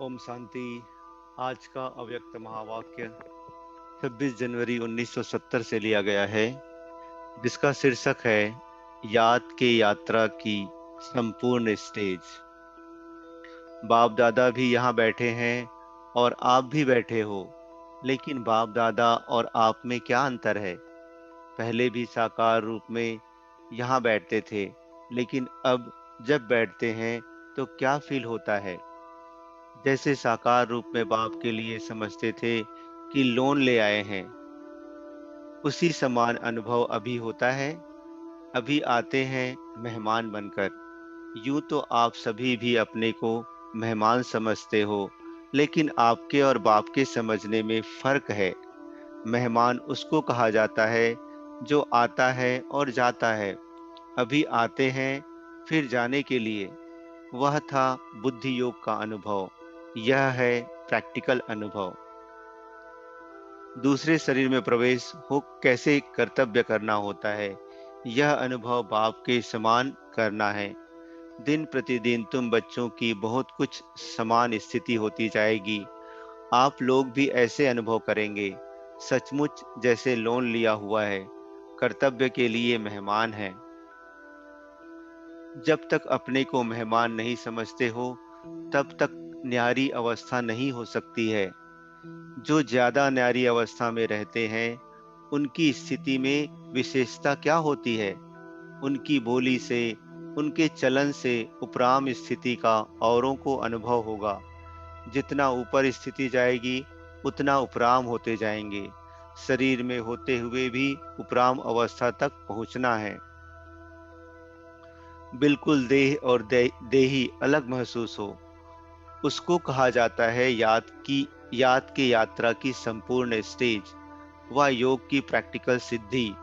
ओम शांति। आज का अव्यक्त महावाक्य 26 जनवरी 1970 से लिया गया है, जिसका शीर्षक है याद के यात्रा की संपूर्ण स्टेज। बाप दादा भी यहाँ बैठे हैं और आप भी बैठे हो, लेकिन बाप दादा और आप में क्या अंतर है? पहले भी साकार रूप में यहाँ बैठते थे, लेकिन अब जब बैठते हैं तो क्या फील होता है? जैसे साकार रूप में बाप के लिए समझते थे कि लोन ले आए हैं, उसी समान अनुभव अभी होता है। अभी आते हैं मेहमान बनकर। यूं तो आप सभी भी अपने को मेहमान समझते हो, लेकिन आपके और बाप के समझने में फर्क है। मेहमान उसको कहा जाता है जो आता है और जाता है। अभी आते हैं फिर जाने के लिए। वह था बुद्धि योग का अनुभव। यह है प्रैक्टिकल अनुभव। दूसरे शरीर में प्रवेश हो कैसे कर्तव्य करना होता है, यह अनुभव बाप के समान करना है। दिन प्रतिदिन तुम बच्चों की बहुत कुछ समान स्थिति होती जाएगी। आप लोग भी ऐसे अनुभव करेंगे, सचमुच जैसे लोन लिया हुआ है, कर्तव्य के लिए मेहमान है। जब तक अपने को मेहमान नहीं समझते हो, तब तक न्यारी अवस्था नहीं हो सकती है। जो ज्यादा न्यारी अवस्था में रहते हैं, उनकी स्थिति में विशेषता क्या होती है? उनकी बोली से, उनके चलन से उपराम स्थिति का औरों को अनुभव होगा। जितना ऊपर स्थिति जाएगी, उतना उपराम होते जाएंगे। शरीर में होते हुए भी उपराम अवस्था तक पहुंचना है। बिल्कुल देह और देही अलग महसूस हो, उसको कहा जाता है याद की यात्रा की संपूर्ण स्टेज। वह योग की प्रैक्टिकल सिद्धि।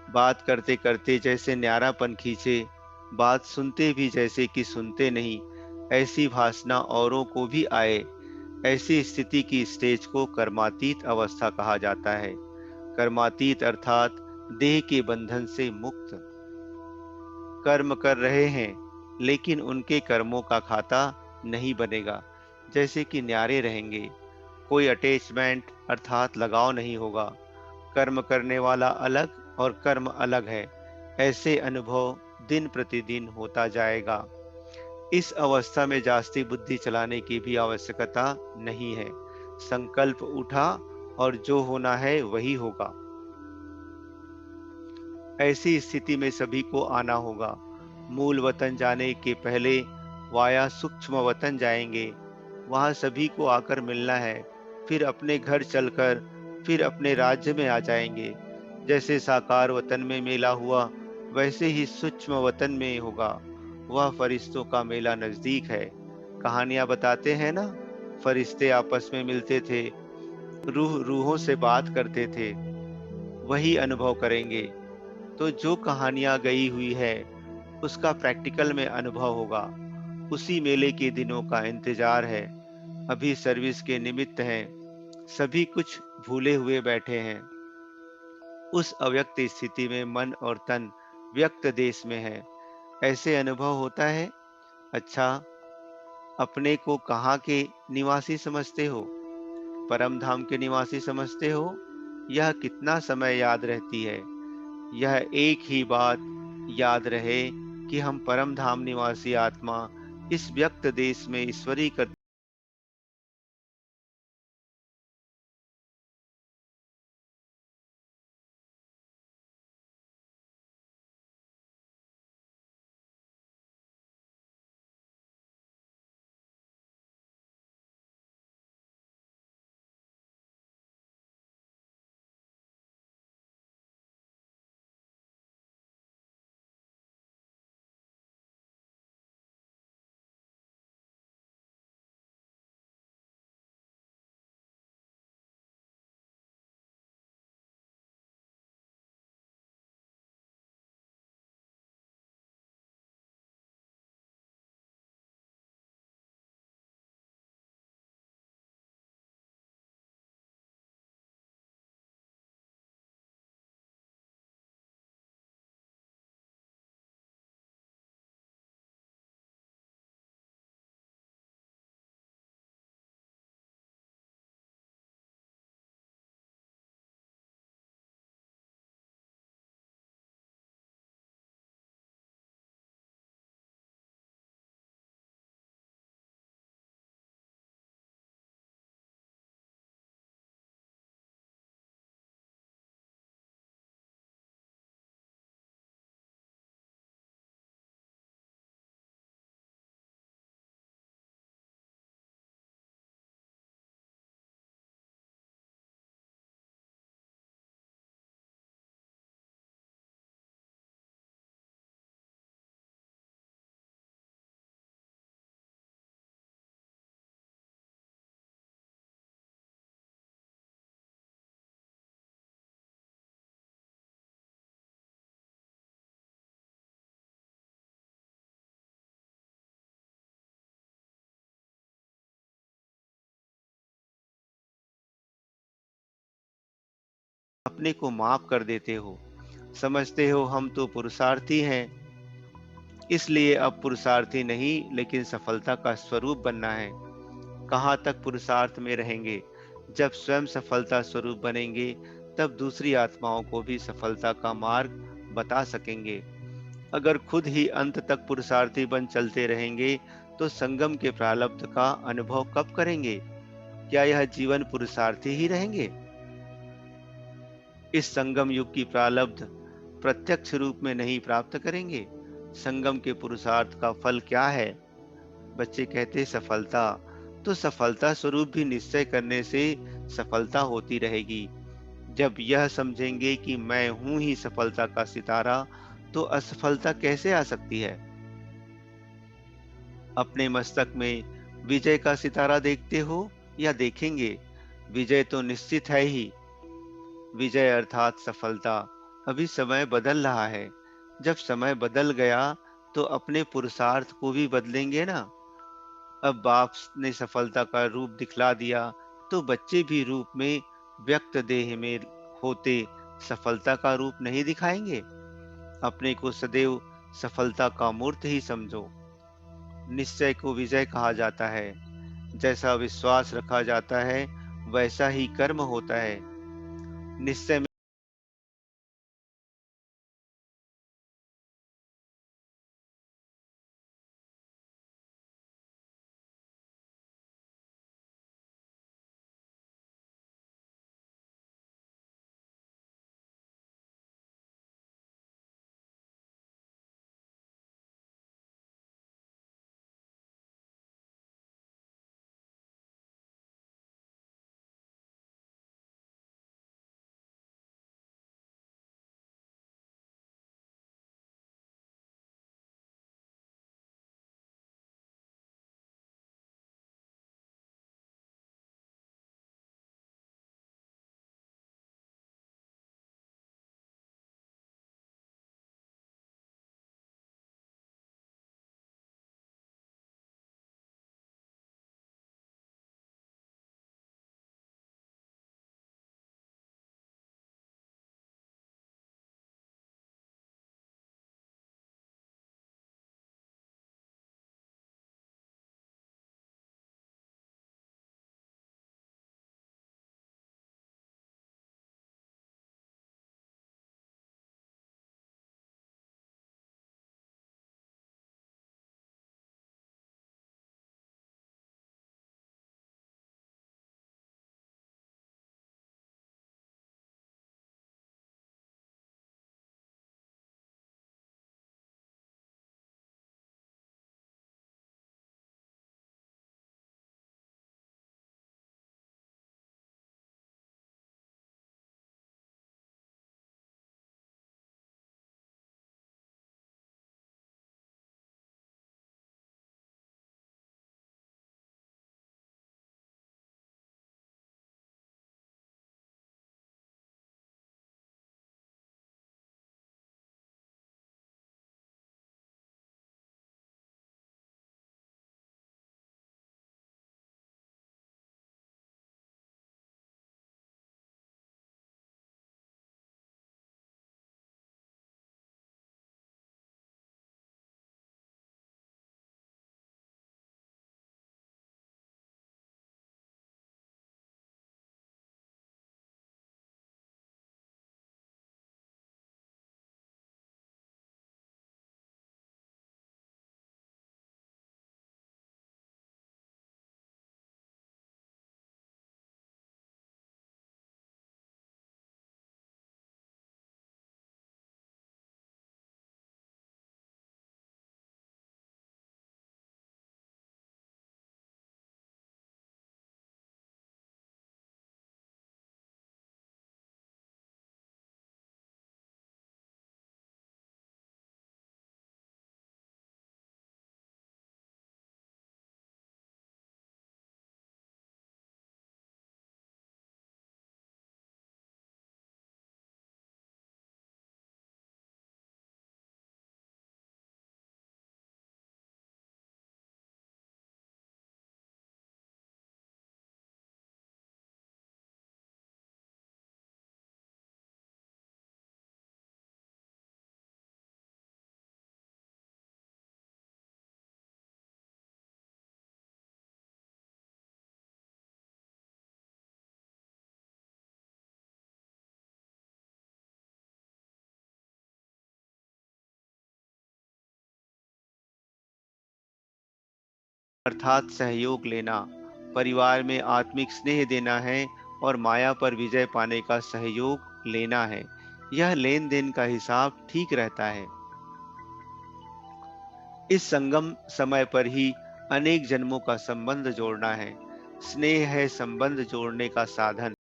बात करते करते जैसे न्यारापन खींचे, बात सुनते भी जैसे कि सुनते नहीं, ऐसी भासना औरों को भी आए। ऐसी स्थिति की स्टेज को कर्मातीत अवस्था कहा जाता है। कर्मातीत अर्थात देह के बंधन से मुक्त। कर्म कर रहे हैं, लेकिन उनके कर्मों का खाता नहीं बनेगा, जैसे कि न्यारे रहेंगे। कोई अटैचमेंट अर्थात लगाव नहीं होगा। कर्म करने वाला अलग और कर्म अलग है। ऐसे अनुभव दिन प्रतिदिन होता जाएगा। इस अवस्था में जास्ती बुद्धि चलाने की भी आवश्यकता नहीं है। संकल्प उठा और जो होना है वही होगा। ऐसी स्थिति में सभी को आना होगा। मूल वतन जाने के पहले वाया सूक्ष्म वतन जाएंगे। वहां सभी को आकर मिलना है। फिर अपने घर चलकर फिर अपने राज्य में आ जाएंगे। जैसे साकार वतन में मेला हुआ, वैसे ही सूक्ष्म वतन में होगा। वह फरिश्तों का मेला नजदीक है। कहानियां बताते हैं ना, फरिश्ते आपस में मिलते थे, रूह रूहों से बात करते थे। वही अनुभव करेंगे। तो जो कहानियां गई हुई है, उसका प्रैक्टिकल में अनुभव होगा। उसी मेले के दिनों का इंतजार है। अभी सर्विस के निमित्त हैं। सभी कुछ भूले हुए बैठे हैं। उस अव्यक्त स्थिति में मन और तन व्यक्त देश में है। ऐसे अनुभव होता है। अच्छा, अपने को कहाँ के निवासी समझते हो? परम धाम के निवासी समझते हो? यह कितना समय याद रहती है? यह एक ही बात याद रहे कि हम परम धाम निवासी आत्मा इस व्यक्त देश में ईश्वरी अपने को माफ कर देते हो। समझते हो हम तो पुरुषार्थी हैं, इसलिए अब पुरुषार्थी नहीं लेकिन सफलता का स्वरूप बनना है। कहाँ तक पुरुषार्थ में रहेंगे? जब स्वयं सफलता स्वरूप बनेंगे, तब दूसरी आत्माओं को भी सफलता का मार्ग बता सकेंगे। अगर खुद ही अंत तक पुरुषार्थी बन चलते रहेंगे, तो संगम के प्रारब्ध का अनुभव कब करेंगे? क्या यह जीवन पुरुषार्थी ही रहेंगे? इस संगम युग की प्रारब्ध प्रत्यक्ष रूप में नहीं प्राप्त करेंगे। संगम के पुरुषार्थ का फल क्या है? बच्चे कहते सफलता। तो सफलता स्वरूप भी निश्चय करने से सफलता होती रहेगी। जब यह समझेंगे कि मैं हूं ही सफलता का सितारा, तो असफलता कैसे आ सकती है? अपने मस्तक में विजय का सितारा देखते हो या देखेंगे? विजय तो निश्चित है ही। विजय अर्थात सफलता। अभी समय बदल रहा है। जब समय बदल गया, तो अपने पुरुषार्थ को भी बदलेंगे ना। अब बाप ने सफलता का रूप दिखला दिया, तो बच्चे भी रूप में व्यक्त देह में होते सफलता का रूप नहीं दिखाएंगे? अपने को सदैव सफलता का मूर्त ही समझो। निश्चय को विजय कहा जाता है। जैसा विश्वास रखा जाता है, वैसा ही कर्म होता है। निश्चय अर्थात सहयोग लेना, परिवार में आत्मिक स्नेह देना है और माया पर विजय पाने का सहयोग लेना है। यह लेन-देन का हिसाब ठीक रहता है। इस संगम समय पर ही अनेक जन्मों का संबंध जोड़ना है। स्नेह है संबंध जोड़ने का साधन।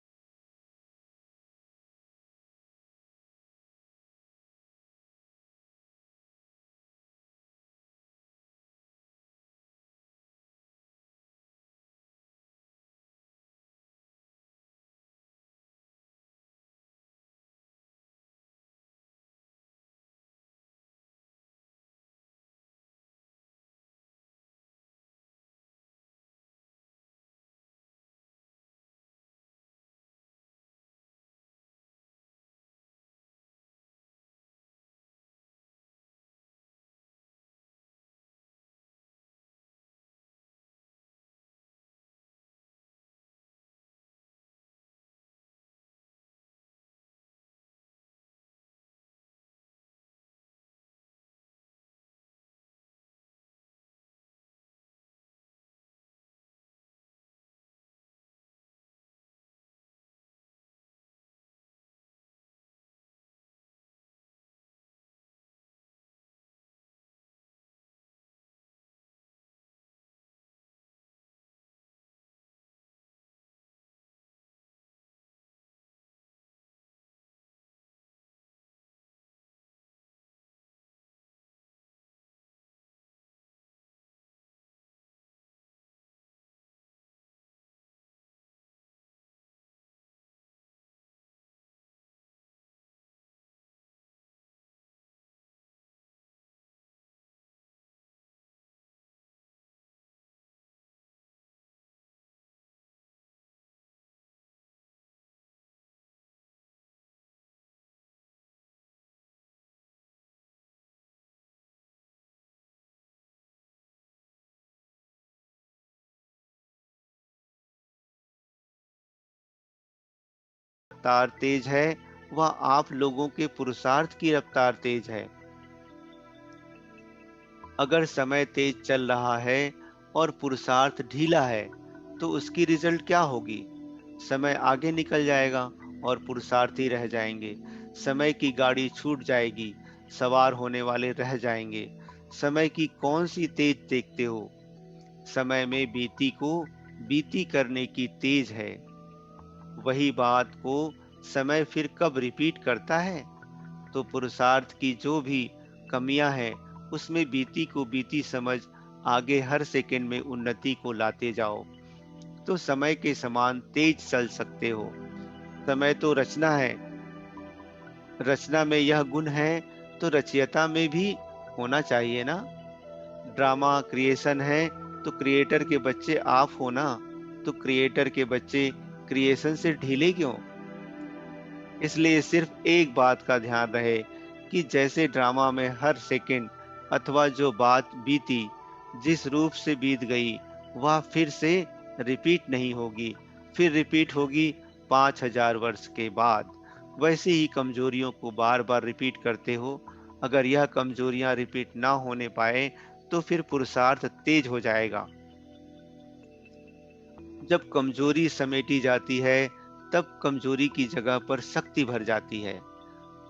रफ्तार तेज है, वह आप लोगों के पुरुषार्थ की रफ्तार तेज है। अगर समय तेज चल रहा है और पुरुषार्थ ढीला है, तो उसकी रिजल्ट क्या होगी? समय आगे निकल जाएगा और पुरुषार्थी रह जाएंगे। समय की गाड़ी छूट जाएगी, सवार होने वाले रह जाएंगे। समय की कौन सी तेज देखते हो? समय में बीती को बीती करने की तेज है। वही बात को समय फिर कब रिपीट करता है? तो पुरुषार्थ की जो भी कमियां हैं, उसमें बीती को बीती समझ आगे हर सेकंड में उन्नति को लाते जाओ, तो समय के समान तेज चल सकते हो। समय तो रचना है, रचना में यह गुण है, तो रचयिता में भी होना चाहिए ना। ड्रामा क्रिएशन है, तो क्रिएटर के बच्चे आप हो ना, तो क्रिएटर के बच्चे क्रिएशन से ढीले क्यों? इसलिए सिर्फ एक बात का ध्यान रहे कि जैसे ड्रामा में हर सेकंड अथवा जो बात बीती, जिस रूप से बीत गई, वह फिर से रिपीट नहीं होगी। फिर रिपीट होगी 5000 वर्ष के बाद। वैसे ही कमजोरियों को बार बार रिपीट करते हो। अगर यह कमजोरियां रिपीट ना होने पाए, तो फिर पुरुषार्थ तेज हो जाएगा। जब कमजोरी समेटी जाती है, तब कमजोरी की जगह पर शक्ति भर जाती है।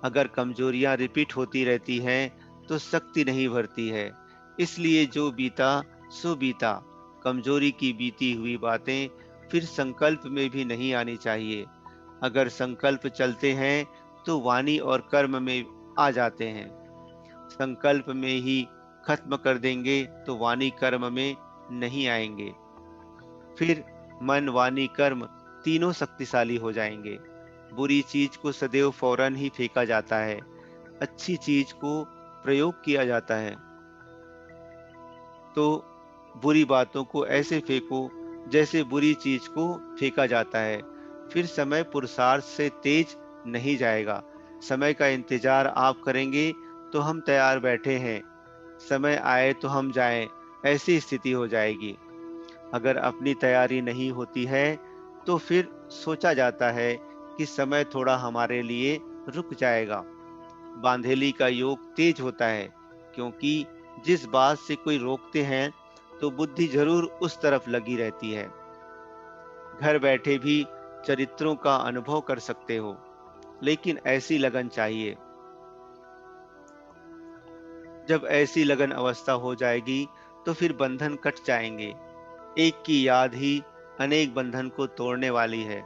अगर कमजोरियां रिपीट होती रहती हैं, तो शक्ति नहीं भरती है। इसलिए जो बीता सो बीता। कमजोरी की बीती हुई बातें फिर संकल्प में भी नहीं आनी चाहिए। अगर संकल्प चलते हैं, तो वाणी और कर्म में आ जाते हैं। संकल्प में ही खत्म कर देंगे, तो वाणी कर्म में नहीं आएंगे। फिर मन, वाणी, कर्म तीनों शक्तिशाली हो जाएंगे। बुरी चीज को सदैव फौरन ही फेंका जाता है। अच्छी चीज को प्रयोग किया जाता है। तो बुरी बातों को ऐसे फेंको जैसे बुरी चीज को फेंका जाता है। फिर समय पुरुषार्थ से तेज नहीं जाएगा। समय का इंतजार आप करेंगे, तो हम तैयार बैठे हैं। समय आए तो हम जाएं, ऐसी स्थिति हो जाएगी। अगर अपनी तैयारी नहीं होती है, तो फिर सोचा जाता है कि समय थोड़ा हमारे लिए रुक जाएगा। बांधेली का योग तेज होता है, क्योंकि जिस बात से कोई रोकते हैं, तो बुद्धि जरूर उस तरफ लगी रहती है। घर बैठे भी चरित्रों का अनुभव कर सकते हो, लेकिन ऐसी लगन चाहिए। जब ऐसी लगन अवस्था हो जाएगी, तो फिर बंधन कट जाएंगे। एक की याद ही अनेक बंधन को तोड़ने वाली है।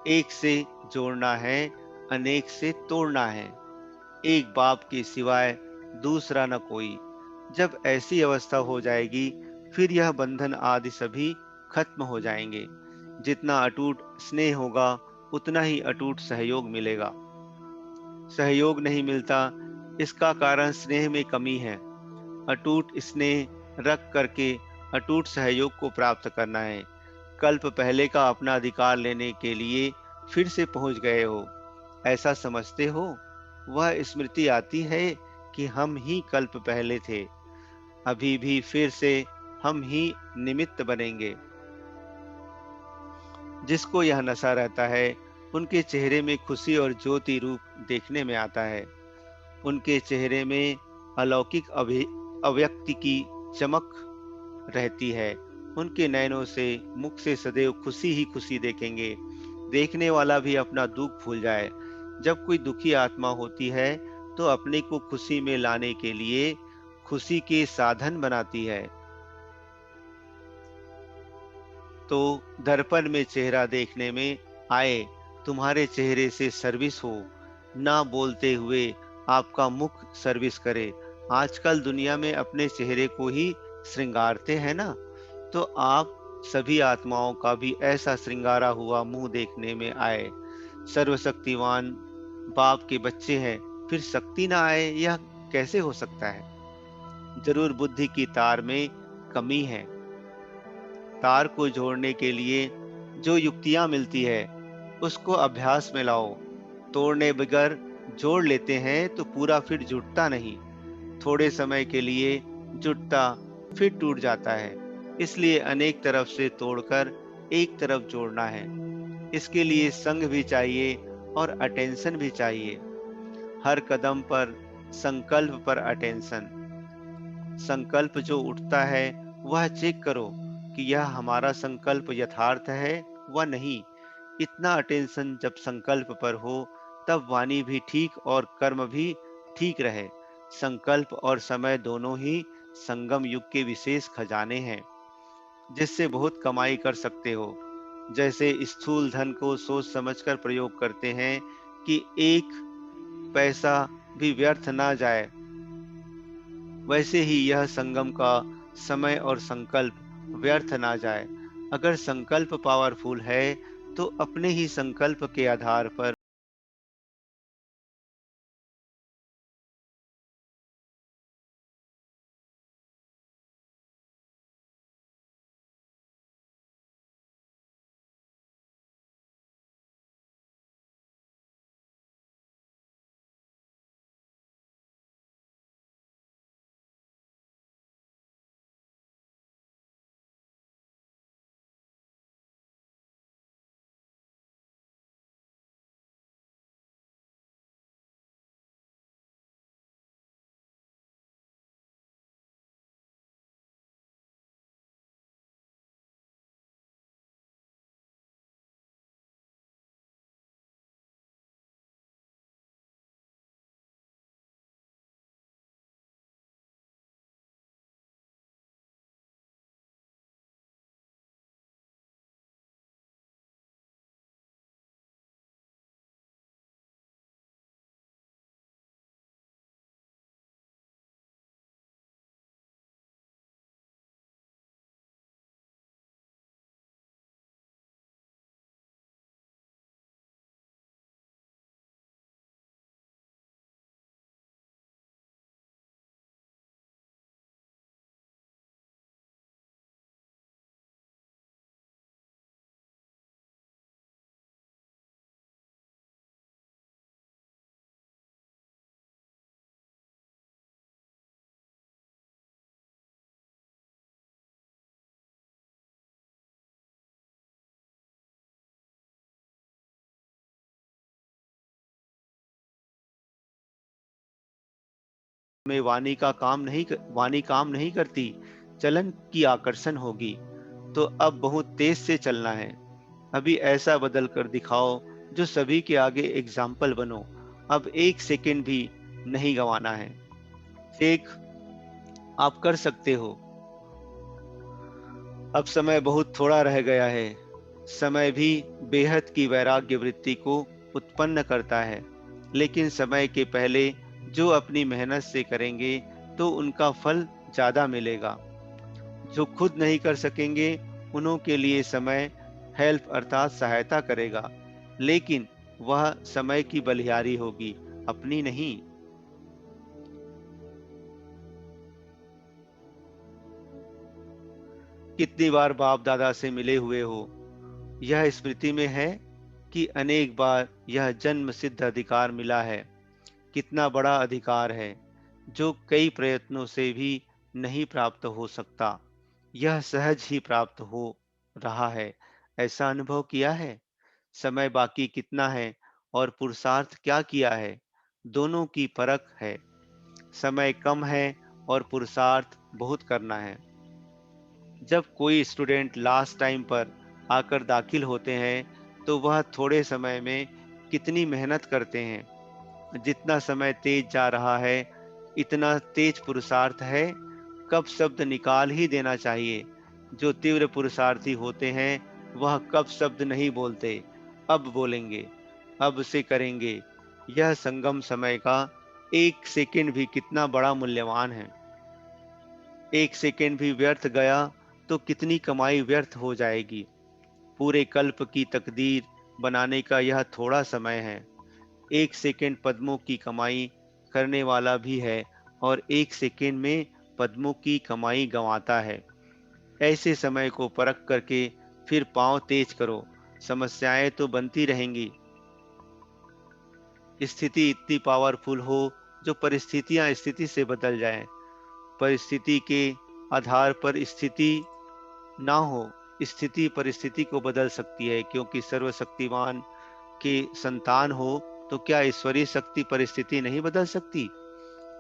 एक से जोड़ना है, अनेक से तोड़ना है। एक बाप के सिवाय दूसरा न कोई। जब ऐसी अवस्था हो जाएगी, फिर यह बंधन आदि सभी खत्म हो जाएंगे। जितना अटूट स्नेह होगा, उतना ही अटूट सहयोग मिलेगा। सहयोग नहीं मिलता, इसका कारण स्नेह में कमी है। अटूट स्नेह रख करके अटूट सहयोग को प्राप्त करना है। कल्प पहले का अपना अधिकार लेने के लिए फिर से पहुंच गए हो, ऐसा समझते हो? वह स्मृति आती है कि हम ही कल्प पहले थे। अभी भी फिर से हम ही निमित्त बनेंगे। जिसको यह नशा रहता है, उनके चेहरे में खुशी और ज्योति रूप देखने में आता है। उनके चेहरे में अलौकिक अव्यक्ति की चमक रहती है। उनके नयनों से, मुख से सदैव खुशी ही खुशी देखेंगे। देखने वाला भी अपना दुख भूल जाए। जब कोई दुखी आत्मा होती है, तो अपने को खुशी में लाने के लिए खुशी के साधन बनाती है। तो दर्पण में चेहरा देखने में आए, तुम्हारे चेहरे से सर्विस हो, ना बोलते हुए आपका मुख सर्विस करे। आजकल दुनिया में अपने चेहरे को ही श्रृंगारते हैं ना, तो आप सभी आत्माओं का भी ऐसा श्रृंगारा हुआ मुंह देखने में आए। सर्वशक्तिवान बाप के बच्चे हैं, फिर शक्ति ना आए, यह कैसे हो सकता है? जरूर बुद्धि की तार में कमी है। तार को जोड़ने के लिए जो युक्तियां मिलती है, उसको अभ्यास में लाओ। तोड़ने बगैर जोड़ लेते हैं तो पूरा फिर जुटता नहीं। थोड़े समय के लिए जुटता, फिर टूट जाता है। इसलिए अनेक तरफ से तोड़कर एक तरफ जोड़ना है। इसके लिए संग भी चाहिए और अटेंशन भी चाहिए। हर कदम पर संकल्प पर अटेंशन। संकल्प जो उठता है, वह चेक करो कि यह हमारा संकल्प यथार्थ है व नहीं। इतना अटेंशन जब संकल्प पर हो, तब वाणी भी ठीक और कर्म भी ठीक रहे। संकल्प और समय दोनों ही संगम युग के विशेष खजाने हैं, जिससे बहुत कमाई कर सकते हो। जैसे स्थूल धन को सोच समझकर प्रयोग करते हैं कि एक पैसा भी व्यर्थ ना जाए, वैसे ही यह संगम का समय और संकल्प व्यर्थ ना जाए। अगर संकल्प पावरफुल है, तो अपने ही संकल्प के आधार पर में वाणी काम नहीं करती। चलन की आकर्षण होगी, तो अब बहुत तेज से चलना है। अभी ऐसा बदल कर दिखाओ जो सभी के आगे एग्जाम्पल बनो। अब 1 सेकंड भी नहीं गंवाना है। एक, आप कर सकते हो। अब समय बहुत थोड़ा रह गया है। समय भी बेहद की वैराग्य वृत्ति को उत्पन्न करता है, लेकिन समय के पहले जो अपनी मेहनत से करेंगे तो उनका फल ज्यादा मिलेगा। जो खुद नहीं कर सकेंगे उन्हों के लिए समय हेल्प अर्थात सहायता करेगा, लेकिन वह समय की बलिहारी होगी, अपनी नहीं। कितनी बार बाप दादा से मिले हुए हो, यह स्मृति में है कि अनेक बार यह जन्म सिद्ध अधिकार मिला है। कितना बड़ा अधिकार है जो कई प्रयत्नों से भी नहीं प्राप्त हो सकता। यह सहज ही प्राप्त हो रहा है। ऐसा अनुभव किया है। समय बाकी कितना है और पुरुषार्थ क्या किया है, दोनों की परख है। समय कम है और पुरुषार्थ बहुत करना है। जब कोई स्टूडेंट लास्ट टाइम पर आकर दाखिल होते हैं तो वह थोड़े समय में कितनी मेहनत करते हैं। जितना समय तेज जा रहा है इतना तेज पुरुषार्थ है। कब शब्द निकाल ही देना चाहिए। जो तीव्र पुरुषार्थी होते हैं वह कब शब्द नहीं बोलते, अब बोलेंगे, अब से करेंगे। यह संगम समय का 1 सेकंड भी कितना बड़ा मूल्यवान है। 1 सेकंड भी व्यर्थ गया तो कितनी कमाई व्यर्थ हो जाएगी। पूरे कल्प की तकदीर बनाने का यह थोड़ा समय है। 1 सेकंड पद्मों की कमाई करने वाला भी है और 1 सेकंड में पद्मों की कमाई गंवाता है। ऐसे समय को परख करके फिर पांव तेज करो। समस्याएं तो बनती रहेंगी। स्थिति इतनी पावरफुल हो जो परिस्थितियां स्थिति से बदल जाएं। परिस्थिति के आधार पर स्थिति ना हो, स्थिति परिस्थिति को बदल सकती है, क्योंकि सर्वशक्तिमान के संतान हो तो क्या ईश्वरीय शक्ति परिस्थिति नहीं बदल सकती?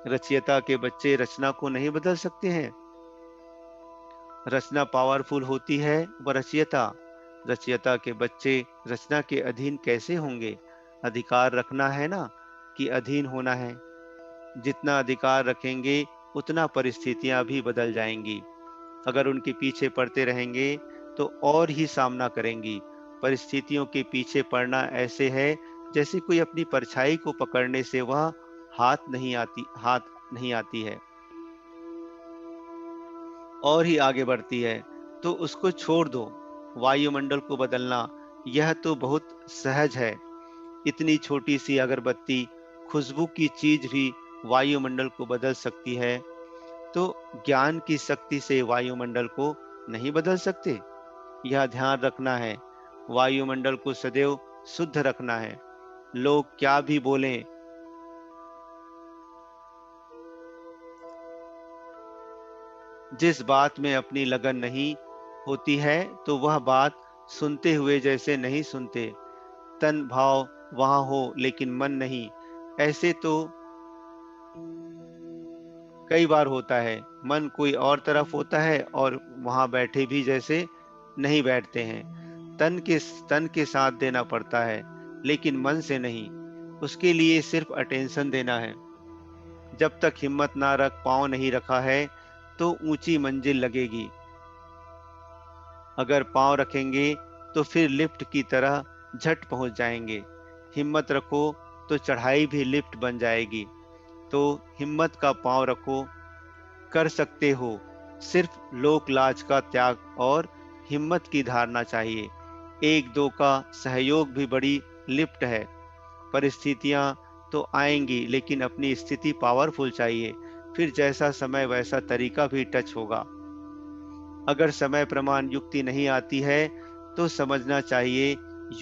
रचयिता के बच्चे रचना को नहीं बदल सकते हैं? रचना पावरफुल होती है व रचयिता, रचयिता के बच्चे रचना के अधीन कैसे होंगे? अधिकार रखना है ना, कि अधीन होना है। जितना अधिकार रखेंगे उतना परिस्थितियां भी बदल जाएंगी। अगर उनके पीछे पड़ते रहेंगे तो और ही सामना करेंगी। परिस्थितियों के पीछे पड़ना ऐसे है जैसे कोई अपनी परछाई को पकड़ने से वह हाथ नहीं आती है और ही आगे बढ़ती है, तो उसको छोड़ दो। वायुमंडल को बदलना यह तो बहुत सहज है। इतनी छोटी सी अगरबत्ती, खुशबू की चीज भी वायुमंडल को बदल सकती है, तो ज्ञान की शक्ति से वायुमंडल को नहीं बदल सकते? यह ध्यान रखना है। वायुमंडल को सदैव शुद्ध रखना है। लोग क्या भी बोलें, जिस बात में अपनी लगन नहीं होती है तो वह बात सुनते हुए जैसे नहीं सुनते। तन भाव वहां हो लेकिन मन नहीं। ऐसे तो कई बार होता है। मन कोई और तरफ होता है और वहां बैठे भी जैसे नहीं बैठते हैं। तन के साथ देना पड़ता है, लेकिन मन से नहीं। उसके लिए सिर्फ अटेंशन देना है। जब तक हिम्मत ना रख पांव नहीं रखा है तो ऊंची मंजिल लगेगी। अगर पांव रखेंगे तो फिर लिफ्ट की तरह झट पहुंच जाएंगे। हिम्मत रखो तो चढ़ाई भी लिफ्ट बन जाएगी। तो हिम्मत का पांव रखो, कर सकते हो। सिर्फ लोक लाज का त्याग और हिम्मत की धारणा चाहिए। एक दो का सहयोग भी बड़ी लिफ्ट है। परिस्थितियां तो आएंगी लेकिन अपनी स्थिति पावरफुल चाहिए। फिर जैसा समय वैसा तरीका भी टच होगा। अगर समय प्रमाण युक्ति नहीं आती है तो समझना चाहिए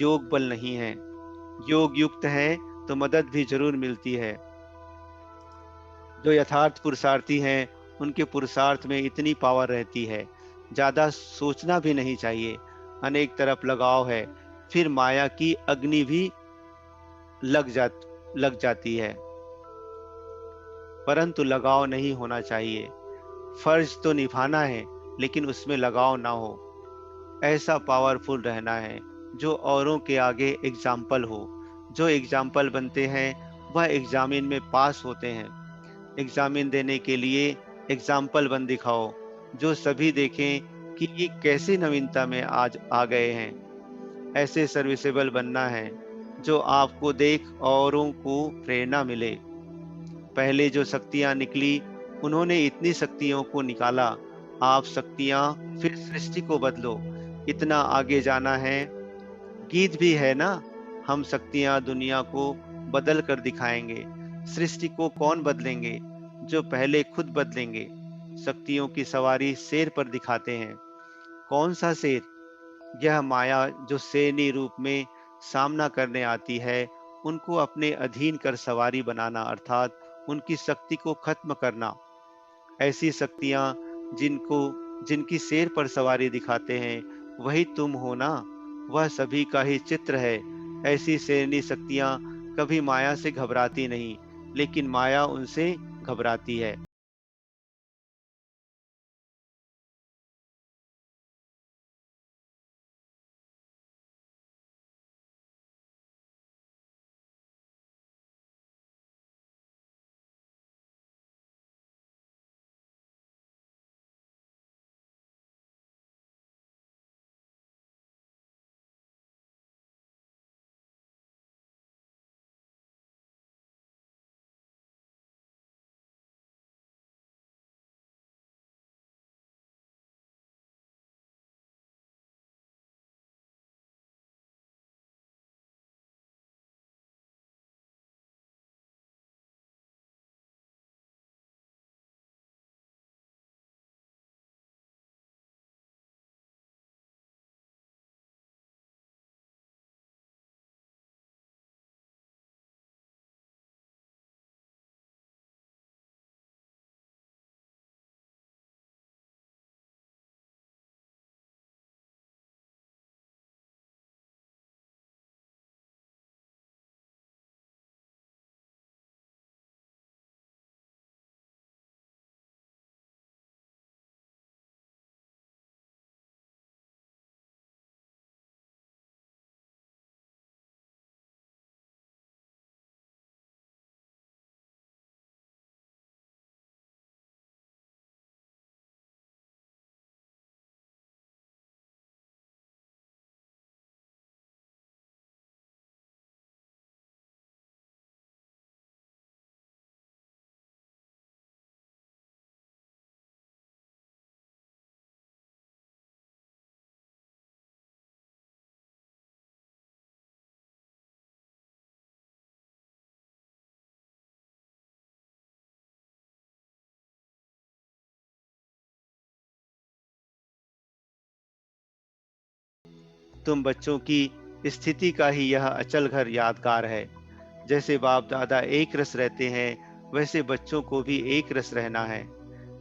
योग बल नहीं है। योग युक्त है तो मदद भी जरूर मिलती है। जो यथार्थ पुरुषार्थी हैं उनके पुरुषार्थ में इतनी पावर रहती है। ज्यादा सोचना भी नहीं चाहिए। अनेक तरफ लगाव है, फिर माया की अग्नि भी लग जा लग जाती है, परंतु लगाव नहीं होना चाहिए। फर्ज तो निभाना है, लेकिन उसमें लगाव ना हो। ऐसा पावरफुल रहना है जो औरों के आगे एग्जाम्पल हो। जो एग्जाम्पल बनते हैं वह एग्जामिन में पास होते हैं। एग्जामिन देने के लिए एग्जाम्पल बन दिखाओ, जो सभी देखें कि ये कैसी नवीनता में आज आ गए हैं। ऐसे सर्विसेबल बनना है जो आपको देख औरों को प्रेरणा मिले। पहले जो शक्तियां निकली, उन्होंने इतनी शक्तियों को निकाला। आप शक्तियां फिर सृष्टि को बदलो। इतना आगे जाना है। गीत भी है ना, हम शक्तियां दुनिया को बदल कर दिखाएंगे। सृष्टि को कौन बदलेंगे, जो पहले खुद बदलेंगे। शक्तियों की सवारी शेर पर दिखाते हैं। कौन सा शेर? यह माया जो शेरनी रूप में सामना करने आती है। उनको अपने अधीन कर सवारी बनाना, अर्थात उनकी शक्ति को खत्म करना। ऐसी शक्तियां जिनको जिनकी शेर पर सवारी दिखाते हैं, वही तुम हो ना। वह सभी का ही चित्र है। ऐसी शेरनी शक्तियां कभी माया से घबराती नहीं, लेकिन माया उनसे घबराती है। तुम बच्चों की स्थिति का ही यह अचल घर यादगार है। जैसे बाप दादा एक रस रहते हैं, वैसे बच्चों को भी एक रस रहना है।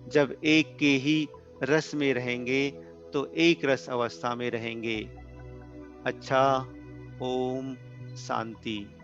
जब एक के ही रस में रहेंगे, तो एक रस अवस्था में रहेंगे। अच्छा। ओम शांति।